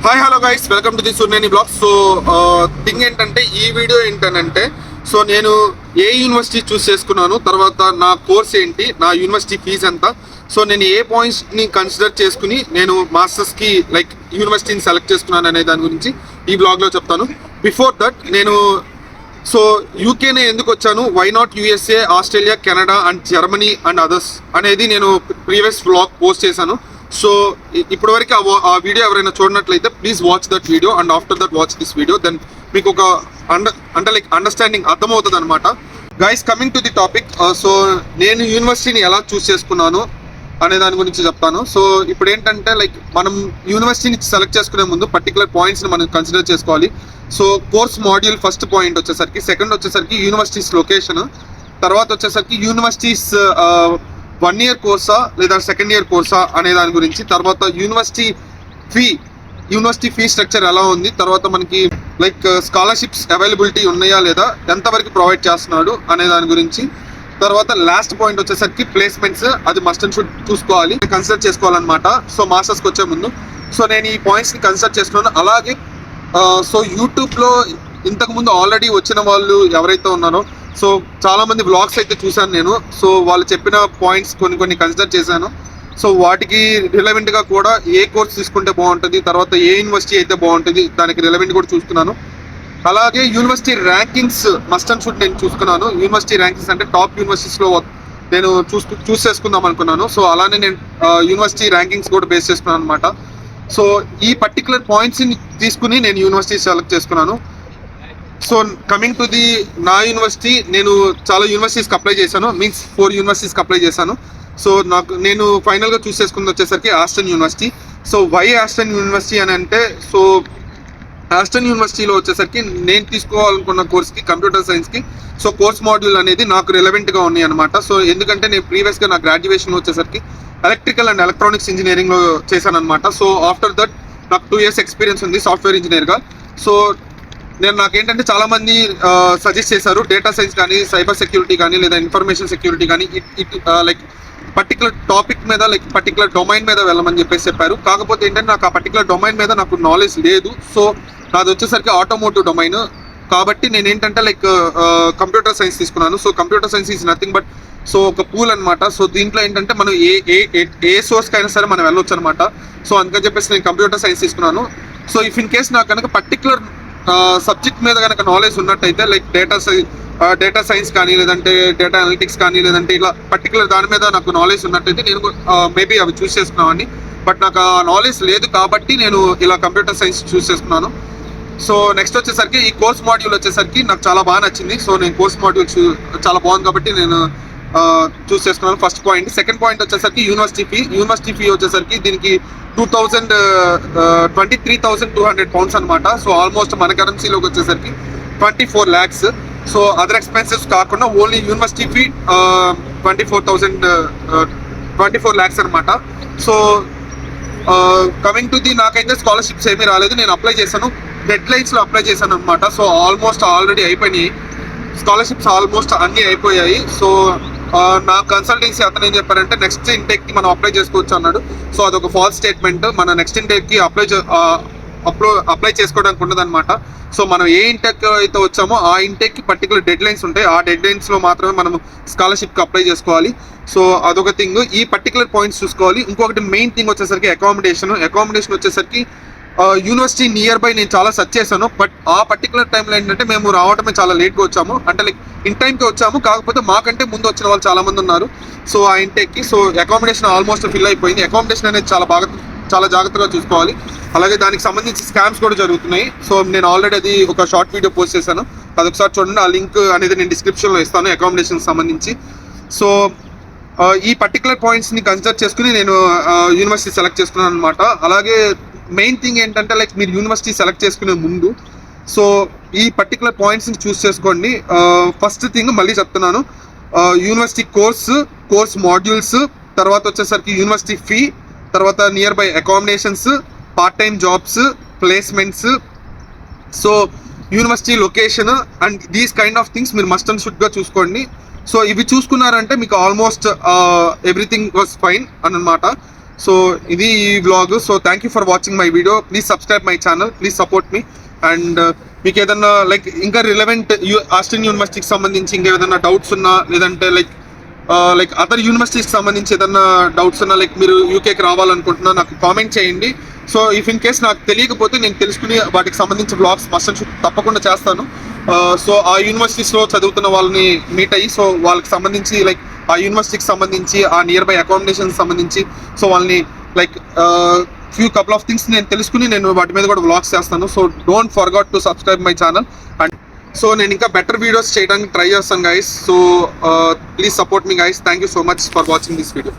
Hi hello guys, welcome to the Sunneni blog. So thing ఏంటంటే, ఈ video ఏంటంటే, so నేను ఏ యూనివర్సిటీ చూస్ చేసుకున్నాను, తర్వాత నా కోర్స్ ఏంటి, నా యూనివర్సిటీ ఫీజు ఎంత, సో నేను ఏ పాయింట్స్ని కన్సిడర్ చేసుకుని నేను మాస్టర్స్కి లైక్ యూనివర్సిటీని సెలెక్ట్ చేసుకున్నాను అనే దాని గురించి ఈ బ్లాగ్లో చెప్తాను. బిఫోర్ దట్ నేను యూకేనే ఎందుకు వచ్చాను, why not USA, Australia, Canada and Germany and others అనేది నేను ప్రీవియస్ బ్లాగ్ పోస్ట్ చేశాను. సో ఇప్పటివరకు ఆ వీడియో ఎవరైనా చూడనట్లయితే please watch that video and after that watch this video. Then మీకు ఒక అండర్స్టాండింగ్ అర్థమవుతుంది అనమాట. Guys, coming to the topic. So నేను యూనివర్సిటీని ఎలా చూస్ చేసుకున్నాను అనే దాని గురించి చెప్తాను. సో ఇప్పుడు ఏంటంటే, లైక్ మనం యూనివర్సిటీని సెలెక్ట్ చేసుకునే ముందు పర్టికులర్ పాయింట్స్ని మనం కన్సిడర్ చేసుకోవాలి. So course module first point వచ్చేసరికి, సెకండ్ వచ్చేసరికి యూనివర్సిటీస్ లొకేషన్, తర్వాత వచ్చేసరికి యూనివర్సిటీస్ 1 year కోర్సా లేదా 2nd year కోర్సా అనే దాని గురించి, తర్వాత యూనివర్సిటీ ఫీ స్ట్రక్చర్ ఎలా ఉంది, తర్వాత మనకి లైక్ స్కాలర్షిప్స్ అవైలబిలిటీ ఉన్నాయా లేదా, ఎంతవరకు ప్రొవైడ్ చేస్తున్నాడు అనే దాని గురించి, తర్వాత లాస్ట్ పాయింట్ వచ్చేసరికి ప్లేస్మెంట్స్, అది మస్ట్ అండ్ షుడ్ చూసుకోవాలి, కన్సిడర్ చేసుకోవాలన్నమాట. సో మాస్టర్స్కి వచ్చే ముందు సో నేను ఈ పాయింట్స్ని కన్సిడర్ చేసుకున్నాను. అలాగే సో యూట్యూబ్లో ఇంతకుముందు ఆల్రెడీ వచ్చిన వాళ్ళు ఎవరైతే ఉన్నారో, సో చాలా మంది వ్లాగ్స్ అయితే చూశాను నేను. సో వాళ్ళు చెప్పిన పాయింట్స్ కొన్ని కన్సిడర్ చేశాను. సో వాటికి రిలవెంట్గా కూడా ఏ కోర్స్ తీసుకుంటే బాగుంటుంది, తర్వాత ఏ యూనివర్సిటీ అయితే బాగుంటుంది, దానికి రిలవెంట్ కూడా చూసుకున్నాను. అలాగే university rankings must and should నేను చూసుకున్నాను. యూనివర్సిటీ ర్యాంకింగ్స్ అంటే టాప్ యూనివర్సిటీస్లో నేను చూస్ చేసుకుందాం అనుకున్నాను. సో అలానే నేను యూనివర్సిటీ ర్యాంకింగ్స్ కూడా బేస్ చేసుకున్నాను అనమాట. సో ఈ పర్టికులర్ పాయింట్స్ని తీసుకుని నేను యూనివర్సిటీ సెలెక్ట్ చేసుకున్నాను. సో కమింగ్ టు ది నా యూనివర్సిటీ, నేను చాలా యూనివర్సిటీస్కి అప్లై చేశాను, మీన్స్ 4 యూనివర్సిటీస్కి అప్లై చేశాను. సో నేను ఫైనల్గా చూస్ చేసుకుంది వచ్చేసరికి Aston University. So why Aston University అని అంటే, సో ఆస్టన్ యూనివర్సిటీలో వచ్చేసరికి నేను తీసుకోవాలనుకున్న కోర్స్కి, కంప్యూటర్ సైన్స్కి, సో కోర్స్ మాడ్యూల్ అనేది నాకు రిలవెంట్గా ఉన్నాయి అనమాట. సో ఎందుకంటే నేను ప్రీవియస్గా నా గ్రాడ్యుయేషన్ వచ్చేసరికి ఎలక్ట్రికల్ అండ్ ఎలక్ట్రానిక్స్ ఇంజనీరింగ్లో చేశాను అనమాట. సో ఆఫ్టర్ దట్ నాకు 2 years ఎక్స్పీరియన్స్ ఉంది సాఫ్ట్వేర్ ఇంజనీర్గా. సో నాకేంటంటే చాలా మంది సజెస్ట్ చేశారు, డేటా సైన్స్ కానీ, సైబర్ సెక్యూరిటీ కానీ, లేదా ఇన్ఫర్మేషన్ సెక్యూరిటీ కానీ, లైక్ పర్టికులర్ టాపిక్ మీద, లైక్ పర్టికులర్ డొమైన్ మీద వెళ్ళమని చెప్పారు. కాకపోతే ఏంటంటే నాకు ఆ పర్టికులర్ డొమైన్ మీద నాకు నాలెడ్జ్ లేదు. సో నాది వచ్చేసరికి ఆటోమోటివ్ డొమైన్ కాబట్టి నేను ఏంటంటే లైక్ కంప్యూటర్ సైన్స్ తీసుకున్నాను. So computer science is nothing but so ఒక పూల్ అనమాట. సో దీంట్లో ఏంటంటే మనం ఏ సోర్స్కి అయినా సరే మనం వెళ్ళొచ్చు అనమాట. సో అందుకని చెప్పేసి నేను కంప్యూటర్ సైన్స్ తీసుకున్నాను. సో ఇఫ్ ఇన్ కేస్ నాకు కనుక పర్టికులర్ సబ్జెక్ట్ మీద కనుక నాలెడ్జ్ ఉన్నట్టయితే, లైక్ డేటా సైన్స్ కానీ, లేదంటే డేటా అనలిటిక్స్ కానీ, లేదంటే ఇలా పర్టికులర్ దాని మీద నాకు నాలెడ్జ్ ఉన్నట్టయితే నేను మేబీ అవి చూస్ చేసుకున్నామని. బట్ నాకు ఆ నాలెడ్జ్ లేదు కాబట్టి నేను ఇలా కంప్యూటర్ సైన్స్ చూస్ చేసుకున్నాను. సో నెక్స్ట్ వచ్చేసరికి ఈ కోర్స్ మాడ్యూల్ వచ్చేసరికి నాకు చాలా బాగా నచ్చింది. సో నేను కోర్స్ మాడ్యూల్ చాలా బాగుంది కాబట్టి నేను చూస్ చేసుకున్నాను. First point. సెకండ్ పాయింట్ వచ్చేసరికి యూనివర్సిటీ ఫీ వచ్చేసరికి దీనికి 23,200 pounds అనమాట. సో ఆల్మోస్ట్ మన కరెన్సీలోకి వచ్చేసరికి 24 lakhs. సో అదర్ ఎక్స్పెన్సెస్ కాకుండా ఓన్లీ యూనివర్సిటీ ఫీ 24 lakhs అనమాట. సో కమింగ్ టు ది, నాకైతే స్కాలర్షిప్స్ ఏమీ రాలేదు. నేను అప్లై చేశాను, డెడ్ లైన్స్లో అప్లై చేశాను అనమాట. సో ఆల్మోస్ట్ ఆల్రెడీ అయిపోయినాయి స్కాలర్షిప్స్, ఆల్మోస్ట్ అన్నీ అయిపోయాయి. సో నా కన్సల్టెన్సీ అతను ఏం చెప్పారంటే, నెక్స్ట్ ఇంటేక్కి మనం అప్లై చేసుకోవచ్చు అన్నాడు. సో అదొక ఫాల్స్ స్టేట్మెంట్. మన నెక్స్ట్ ఇంటేక్కి అప్లై చేసుకోవడానికి ఉండదన్నమాట. సో మనం ఏ ఇంటెక్ అయితే వచ్చామో ఆ ఇంటెక్కి పర్టికులర్ డెడ్ లైన్స్ ఉంటాయి. ఆ డెడ్ లైన్స్లో మాత్రమే మనం స్కాలర్షిప్కి అప్లై చేసుకోవాలి. సో అదొక థింగ్. ఈ పర్టికులర్ పాయింట్స్ చూసుకోవాలి. ఇంకొకటి మెయిన్ థింగ్ వచ్చేసరికి అకామిడేషన్ వచ్చేసరికి యూనివర్సిటీ నియర్ బై నేను చాలా సెర్చ్ చేశాను. బట్ ఆ పర్టికులర్ టైంలో ఏంటంటే మేము రావడమే చాలా లేట్గా వచ్చాము, అంటే లైక్ ఇన్ టైంకి వచ్చాము, కాకపోతే మాకంటే ముందు వచ్చిన వాళ్ళు చాలా మంది ఉన్నారు. సో ఆ ఇంటెక్కి సో అకామిడేషన్ ఆల్మోస్ట్ ఫిల్ అయిపోయింది. అకామిడేషన్ అనేది చాలా జాగ్రత్తగా చూసుకోవాలి. అలాగే దానికి సంబంధించి స్కామ్స్ కూడా జరుగుతున్నాయి. సో నేను ఆల్రెడీ అది ఒక షార్ట్ వీడియో పోస్ట్ చేశాను, అదొకసారి చూడండి. ఆ లింక్ అనేది నేను డిస్క్రిప్షన్లో ఇస్తాను అకామిడేషన్కి సంబంధించి. సో ఈ పర్టికులర్ పాయింట్స్ని కన్సిడర్ చేసుకుని నేను యూనివర్సిటీ సెలెక్ట్ చేసుకున్నాను అనమాట. అలాగే మెయిన్ థింగ్ ఏంటంటే, లైక్ మీరు యూనివర్సిటీ సెలెక్ట్ చేసుకునే ముందు సో ఈ పర్టికులర్ పాయింట్స్ని చూస్ చేసుకోండి. ఫస్ట్ థింగ్ మళ్ళీ చెప్తున్నాను, యూనివర్సిటీ కోర్స్ మాడ్యూల్స్, తర్వాత వచ్చేసరికి యూనివర్సిటీ ఫీ, తర్వాత near by accommodations, part time jobs, placements, so university location and these kind of things మీరు మస్ట్ అండ్ షుడ్గా చూసుకోండి. సో ఇవి చూసుకున్నారంటే మీకు ఆల్మోస్ట్ ఎవ్రీథింగ్ వాజ్ ఫైన్ అన్నమాట. సో ఇది ఈ vlog. So thank you for watching my video. Please subscribe my channel, please support me. And మీకు ఏదన్నా like ఇంకా రిలవెంట్ ఆస్టిన్ యూనివర్సిటీకి సంబంధించి ఇంకా ఏదైనా డౌట్స్ ఉన్నా, లేదంటే లైక్ అదర్ యూనివర్సిటీస్కి సంబంధించి ఏదన్నా డౌట్స్ ఉన్నా, లైక్ మీరు యూకేకి రావాలనుకుంటున్నా నాకు కామెంట్ చేయండి. సో ఇఫ్ ఇన్ కేస్ నాకు తెలియకపోతే నేను తెలుసుకుని వాటికి సంబంధించి బ్లాగ్స్ మస్ట్ తప్పకుండా చేస్తాను. సో ఆ యూనివర్సిటీస్లో చదువుతున్న వాళ్ళని మీట్ అయ్యి, సో వాళ్ళకి సంబంధించి లైక్ ఆ యూనివర్సిటీకి సంబంధించి ఆ నియర్ బై అకామిడేషన్ సంబంధించి సో వాళ్ళని like few couple of things నేను తెలుసుకుని నేను వాటి మీద కూడా వ్లాగ్స్ చేస్తాను. So don't forgot to subscribe my channel. And so నేను ఇంకా బెటర్ వీడియోస్ చేయడానికి ట్రై చేస్తాను guys. So please support me guys. Thank you so much for watching this video.